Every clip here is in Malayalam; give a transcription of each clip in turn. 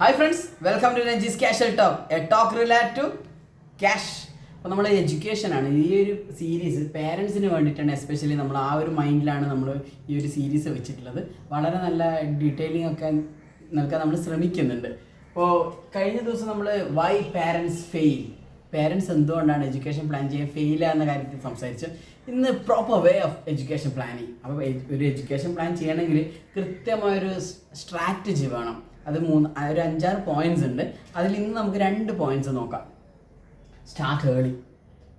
Hi friends, welcome to Ranjee's casual talk, a talk relate to cash. അപ്പോൾ നമ്മൾ എഡ്യൂക്കേഷനാണ് ഈ ഒരു സീരീസ് പേരൻസിന് വേണ്ടിയിട്ടാണ്. എസ്പെഷ്യലി നമ്മൾ ആ ഒരു മൈൻഡിലാണ് നമ്മൾ ഈ ഒരു സീരീസ് വെച്ചിട്ടുള്ളത്. വളരെ നല്ല ഡീറ്റെയിലിംഗ് ഒക്കെ നൽകാൻ നമ്മൾ ശ്രമിക്കുന്നുണ്ട്. അപ്പോൾ കഴിഞ്ഞ ദിവസം നമ്മൾ വൈ പാരൻസ് ഫെയിൽ, പേരൻസ് എന്തുകൊണ്ടാണ് എഡ്യൂക്കേഷൻ പ്ലാൻ ചെയ്യാൻ ഫെയിൽ ആകുന്ന കാര്യത്തിൽ സംസാരിച്ചു. ഇന്ന് proper way of education planning. അപ്പോൾ ഒരു എഡ്യൂക്കേഷൻ പ്ലാൻ ചെയ്യണമെങ്കിൽ കൃത്യമായൊരു സ്ട്രാറ്റജി വേണം. അത് ഒരു 5-6 പോയിന്റ്സ് ഉണ്ട്. അതിൽ ഇന്ന് നമുക്ക് 2 പോയിന്റ്സ് നോക്കാം. സ്റ്റാർട്ട് ഏർലി,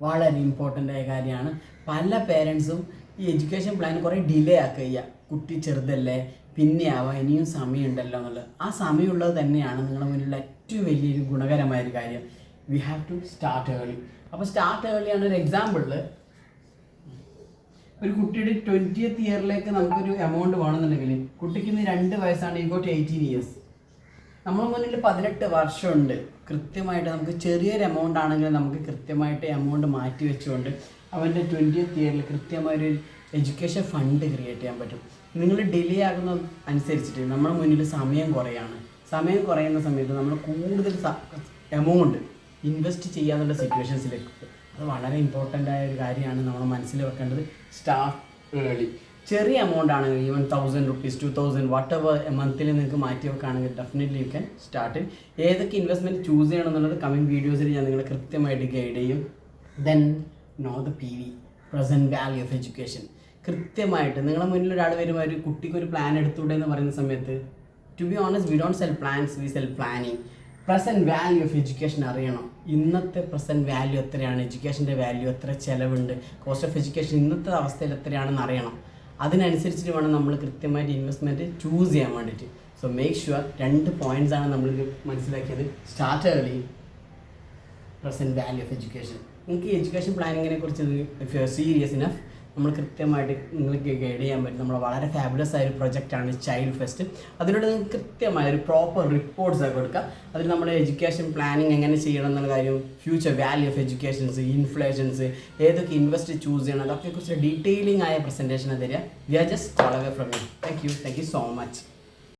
വളരെ ഇമ്പോർട്ടൻ്റ് ആയ കാര്യമാണ്. പല പേരൻസും ഈ എഡ്യൂക്കേഷൻ പ്ലാൻ കുറേ ഡിലേ ആക്കുക. കുട്ടി ചെറുതല്ലേ, പിന്നെ ആവാം, ഇനിയും സമയമുണ്ടല്ലോ എന്നുള്ളത്. ആ സമയമുള്ളത് തന്നെയാണ് നിങ്ങളുടെ മുന്നിലുള്ള ഏറ്റവും വലിയൊരു ഗുണകരമായൊരു കാര്യം. We have to start early. അപ്പോൾ സ്റ്റാർട്ട് ഏർലിയാണ് ഒരു എക്സാമ്പിളിൽ. ഒരു കുട്ടിയുടെ 20th ഇയറിലേക്ക് നമുക്കൊരു എമൗണ്ട് വേണമെന്നുണ്ടെങ്കിൽ കുട്ടിക്ക് ഇന്ന് 2 വയസ്സാണ്, ഈ ഗോട്ട് 18 ഇയേഴ്സ്. നമ്മുടെ മുന്നിൽ 18 വർഷമുണ്ട്. കൃത്യമായിട്ട് നമുക്ക് ചെറിയൊരു എമൗണ്ട് ആണെങ്കിൽ നമുക്ക് കൃത്യമായിട്ട് എമൗണ്ട് മാറ്റി വെച്ചുകൊണ്ട് അവൻ്റെ 20th ഇയറിൽ കൃത്യമായൊരു എഡ്യൂക്കേഷൻ ഫണ്ട് ക്രിയേറ്റ് ചെയ്യാൻ പറ്റും. നിങ്ങൾ ഡിലേ ആകുന്ന അനുസരിച്ചിട്ട് നമ്മുടെ മുന്നിൽ സമയം കുറയാണ്. സമയം കുറയുന്ന സമയത്ത് നമ്മൾ കൂടുതൽ എമൗണ്ട് ഇൻവെസ്റ്റ് ചെയ്യാനുള്ള സിറ്റുവേഷൻസിലേക്ക്. അത് വളരെ ഇമ്പോർട്ടൻ്റ് ആയ ഒരു കാര്യമാണ് നമ്മൾ മനസ്സിൽ വെക്കേണ്ടത്. Start early. ചെറിയ എമൗണ്ട് ആണെങ്കിൽ ഈവൻ 1000 rupees, 2000, വാട്ട് എവർ മന്തിൽ നിങ്ങൾക്ക് മാറ്റി വെക്കുകയാണെങ്കിൽ ഡെഫിനറ്റ്ലി യു ക്യാൻ സ്റ്റാർട്ട്. ഏതൊക്കെ ഇൻവെസ്റ്റ്മെൻറ്റ് ചൂസ് ചെയ്യണം എന്നുള്ളത് കമ്മിങ് വീഡിയോസിൽ ഞാൻ നിങ്ങളെ കൃത്യമായിട്ട് ഗൈഡ് ചെയ്യും. Then know the PV, present value of education. കൃത്യമായിട്ട് നിങ്ങളുടെ മുന്നിൽ ഒരാൾ വരുമ്പോൾ ഒരു കുട്ടിക്കൊരു പ്ലാൻ എടുത്തൂടെ എന്ന് പറയുന്ന സമയത്ത്, to be honest, we don't sell plans, we sell planning. Present value of education അറിയണം. ഇന്നത്തെ പ്രസൻറ്റ് വാല്യൂ എത്രയാണ്, എഡ്യൂക്കേഷൻ്റെ വാല്യൂ എത്ര ചിലവുണ്ട്, കോസ്റ്റ് ഓഫ് എഡ്യൂക്കേഷൻ ഇന്നത്തെ അവസ്ഥയിൽ എത്രയാണെന്ന് അറിയണം. അതിനനുസരിച്ചിട്ട് വേണം നമ്മൾ കൃത്യമായിട്ട് ഇൻവെസ്റ്റ്മെൻറ്റ് ചൂസ് ചെയ്യാൻ വേണ്ടിയിട്ട്. സോ മേക്ക് ഷുവർ 2 പോയിന്റ്സ് ആണ് നമ്മൾ മനസ്സിലാക്കിയത്. Start early, present value of education. നിങ്ങൾക്ക് എഡ്യൂക്കേഷൻ പ്ലാനിങ്ങിനെ കുറിച്ച് if you are serious enough, നമ്മൾ കൃത്യമായിട്ട് നിങ്ങൾക്ക് ഗൈഡ് ചെയ്യാൻ പറ്റും. നമ്മൾ വളരെ ഫാബുലസ് ആയൊരു പ്രൊജക്റ്റാണ് ചൈൽഡ് ഫെസ്റ്റ്. അതിലൂടെ നിങ്ങൾക്ക് കൃത്യമായൊരു പ്രോപ്പർ റിപ്പോർട്ട്സ് ഒക്കെ കൊടുക്കുക. അതിൽ നമ്മൾ എഡ്യൂക്കേഷൻ പ്ലാനിങ് എങ്ങനെ ചെയ്യണം എന്നുള്ള കാര്യം, ഫ്യൂച്ചർ വാല്യൂ ഓഫ് എഡ്യൂക്കേഷൻസ്, ഇൻഫ്ലേഷൻസ്, ഏതൊക്കെ ഇൻവെസ്റ്റ് ചൂസ് ചെയ്യണം, അതൊക്കെ കുറിച്ച് ഡീറ്റെയിലിംഗ് ആയ പ്രസൻറ്റേഷൻ തരിക. We are just call away from you. Thank you so much.